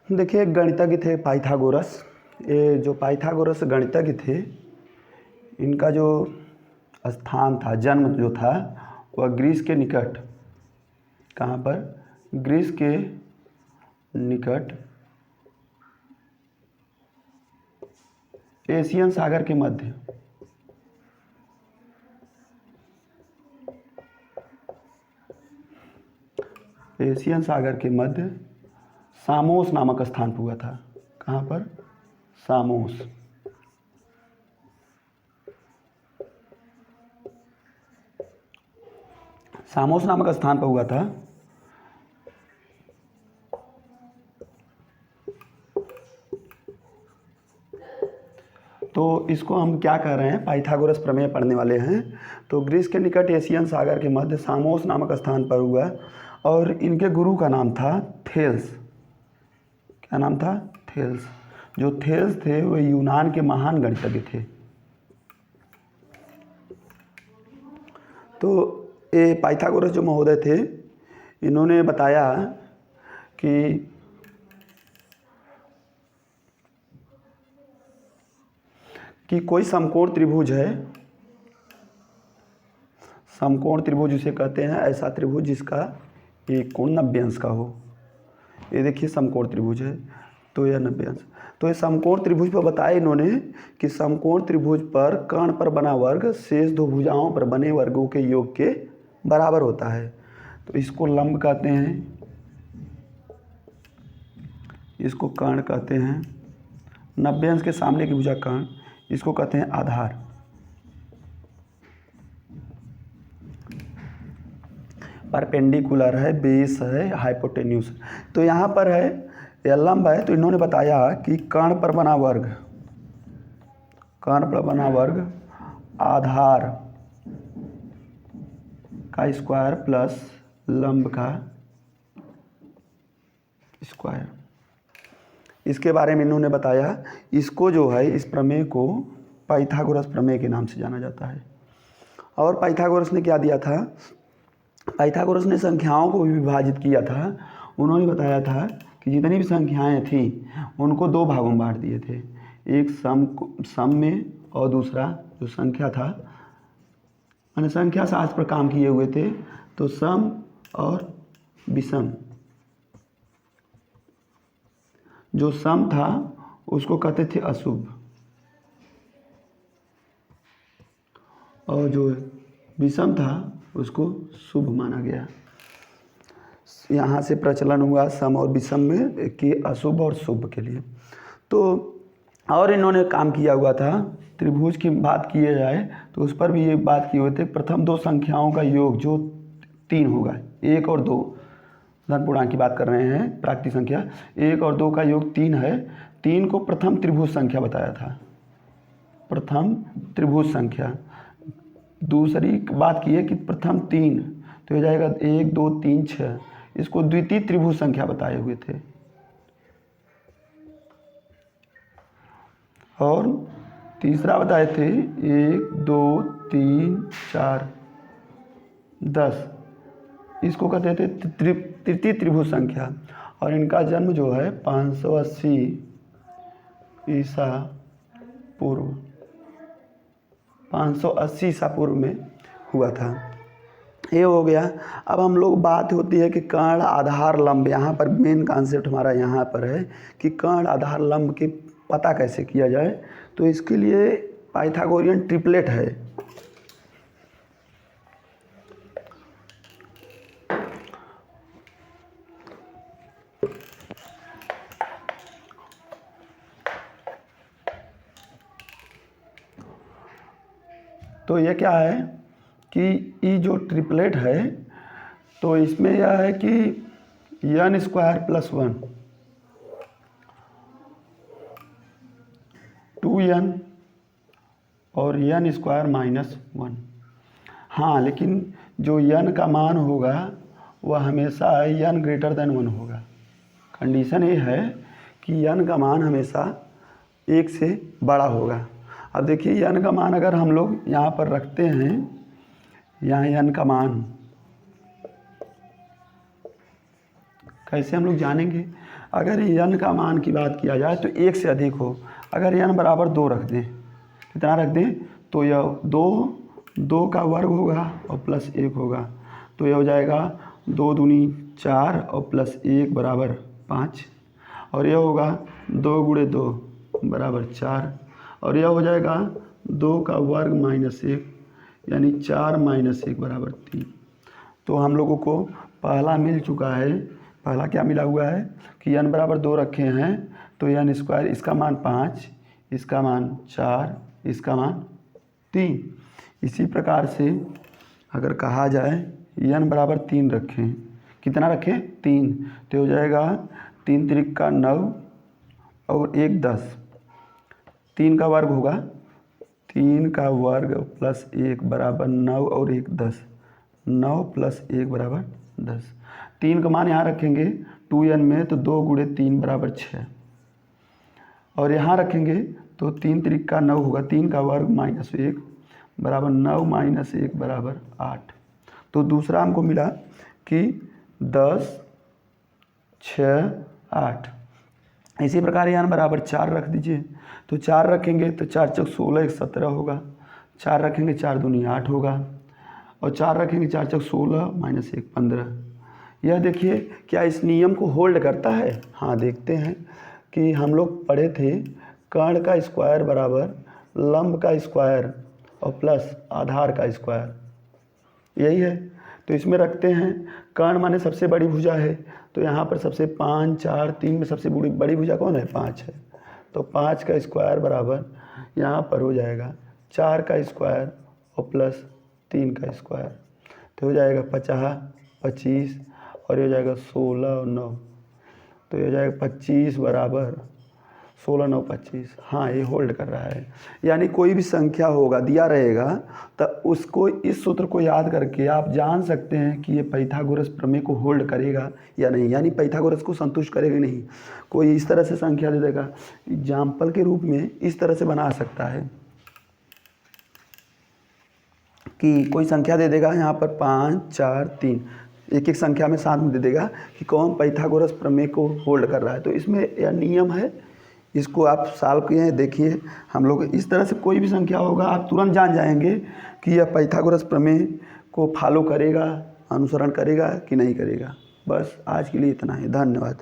देखिए, गणितज्ञ थे पाइथागोरस। ये जो पाइथागोरस गणितज्ञ थे, इनका जो स्थान था, जन्म जो था, वह ग्रीस के निकट, कहाँ पर, ग्रीस के निकट एशियन सागर के मध्य, एशियन सागर के मध्य सामोस नामक स्थान पर हुआ था। कहाँ पर? सामोस। सामोस नामक स्थान पर हुआ था। तो इसको हम क्या कह रहे हैं, पाइथागोरस प्रमेय पढ़ने वाले हैं। तो ग्रीस के निकट एशियन सागर के मध्य सामोस नामक स्थान पर हुआ, और इनके गुरु का नाम था थेल्स। क्या नाम था? थेल्स। जो थेल्स थे वो यूनान के महान गणितज्ञ थे। तो ये पाइथागोरस जो महोदय थे, इन्होंने बताया कि कोई समकोण त्रिभुज है, समकोण त्रिभुज उसे कहते हैं, ऐसा त्रिभुज जिसका एक कोण 90 अंश का हो। ये देखिए समकोण त्रिभुज है, तो यह 90 अंश। तो ये समकोण त्रिभुज पर बताया इन्होंने कि समकोण त्रिभुज पर कर्ण पर बना वर्ग शेष दो भुजाओं पर बने वर्गों के योग के बराबर होता है। तो इसको लंब कहते हैं, इसको कर्ण कहते हैं। 90 अंश के सामने की भुजा कर्ण, इसको कहते हैं आधार। परपेंडिकुलर है, बेस है, हाइपोटेन्यूस। तो यहाँ पर है, यह लंब है। तो इन्होंने बताया कि कर्ण पर बना वर्ग, कर्ण पर बना वर्ग आधार का स्क्वायर प्लस लंब का स्क्वायर, इसके बारे में इन्होंने बताया। इसको जो है, इस प्रमेय को पाइथागोरस प्रमेय के नाम से जाना जाता है। और पाइथागोरस ने क्या दिया था? पाइथागोरस ने संख्याओं को भी विभाजित किया था। उन्होंने बताया था कि जितनी भी संख्याएं थीं उनको दो भागों में बांट दिए थे, एक सम में और दूसरा जो संख्या था, मैंने संख्या शास्त्र पर काम किए हुए थे, तो सम और विषम। जो सम था उसको कहते थे अशुभ, और जो विषम था उसको शुभ माना गया। यहाँ से प्रचलन हुआ सम और विषम में कि अशुभ और शुभ के लिए। तो और इन्होंने काम किया हुआ था। त्रिभुज की बात किए जाए तो उस पर भी ये बात किए हुए थे, प्रथम दो संख्याओं का योग जो 3 होगा, 1 और 2, धन पूर्णांक की बात कर रहे हैं, प्राकृतिक संख्या, 1 और 2 का योग 3 है। 3 को प्रथम त्रिभुज संख्या बताया था, प्रथम त्रिभुज संख्या। दूसरी बात की है कि प्रथम 3, तो हो जाएगा 1 2 3 6, इसको द्वितीय त्रिभुज संख्या बताए हुए थे। और तीसरा बताए थे 1 2 3 4 10, इसको कहते थे तृतीय त्रिभुज संख्या। और इनका जन्म जो है 580 ईसा पूर्व, 580 ईसा पूर्व में हुआ था। ये हो गया। अब हम लोग बात होती है कि कर्ण आधार लंब, यहाँ पर मेन कॉन्सेप्ट हमारा यहाँ पर है कि कर्ण आधार लंब की पता कैसे किया जाए। तो इसके लिए पाइथागोरियन ट्रिपलेट है। तो ये क्या है कि ये जो ट्रिपलेट है, तो इसमें यह है कि n स्क्वायर प्लस 1, 2n और n स्क्वायर माइनस 1। हाँ, लेकिन जो n का मान होगा वह हमेशा n ग्रेटर देन 1 होगा। कंडीशन ये है कि n का मान हमेशा 1 से बड़ा होगा। अब देखिए, n का मान अगर हम लोग यहाँ पर रखते हैं, यहाँ n का मान कैसे हम लोग जानेंगे? अगर n का मान की बात किया जाए तो 1 से अधिक हो, अगर n बराबर 2 रख दें, कितना रख दें, तो यह 2 का वर्ग होगा और प्लस 1 होगा, तो यह हो जाएगा 2 दूनी 4 और प्लस 1 बराबर 5, और यह होगा 2 गुणे 2 बराबर 4, और यह हो जाएगा 2 का वर्ग माइनस 1 यानी 4 माइनस 1 बराबर 3। तो हम लोगों को पहला मिल चुका है। पहला क्या मिला हुआ है कि n बराबर 2 रखे हैं, तो n स्क्वायर, इसका मान 5, इसका मान 4, इसका मान 3। इसी प्रकार से अगर कहा जाए n बराबर 3 रखें, कितना रखें, 3, तो हो जाएगा 3 त्रिक का 9 और 1 10, 3 का वर्ग होगा, 3 का वर्ग प्लस 1 बराबर 9 और 1 10, 9 प्लस 1 बराबर 10। 3 का मान यहाँ रखेंगे 2n में, तो 2 गुणे 3 बराबर 6, और यहाँ रखेंगे तो 3 त्रिक का 9 होगा, 3 का वर्ग माइनस 1 बराबर 9 माइनस 1 बराबर 8। तो दूसरा हमको मिला कि 10 6 8। इसी प्रकार यहाँ बराबर 4 रख दीजिए, तो 4 रखेंगे तो 4 चौक 16 1 17 होगा, 4 रखेंगे 4 दूनी 8 होगा, और 4 रखेंगे 4 चौक 16 माइनस 1 15। यह देखिए क्या इस नियम को होल्ड करता है? हाँ, देखते हैं कि हम लोग पढ़े थे कर्ण का स्क्वायर बराबर लंब का स्क्वायर और प्लस आधार का स्क्वायर, यही है। तो इसमें रखते हैं कर्ण माने सबसे बड़ी भुजा है, तो यहाँ पर सबसे 5 4 3 में सबसे बड़ी भुजा कौन है? 5 है, तो 5 का स्क्वायर बराबर यहाँ पर हो जाएगा 4 का स्क्वायर और प्लस 3 का स्क्वायर, तो हो जाएगा 50 25, और ये हो जाएगा 16 और 9, तो ये हो जाएगा 25 बराबर 16 9 25। हाँ, ये होल्ड कर रहा है। यानी कोई भी संख्या होगा दिया रहेगा तो उसको, इस सूत्र को याद करके आप जान सकते हैं कि ये पाइथागोरस प्रमेय को होल्ड करेगा या नहीं, यानी पाइथागोरस को संतुष्ट करेगा नहीं। कोई इस तरह से संख्या दे देगा, एग्जाम्पल के रूप में इस तरह से बना सकता है कि कोई संख्या दे देगा यहाँ पर 5 4 3, एक एक संख्या में साथ में दे देगा कि कौन पाइथागोरस प्रमेय को होल्ड कर रहा है। तो इसमें यह नियम है, इसको आप सॉल्व किए देखिए। हम लोग इस तरह से कोई भी संख्या होगा आप तुरंत जान जाएंगे कि यह पाइथागोरस प्रमेय को फॉलो करेगा, अनुसरण करेगा कि नहीं करेगा। बस आज के लिए इतना ही, धन्यवाद।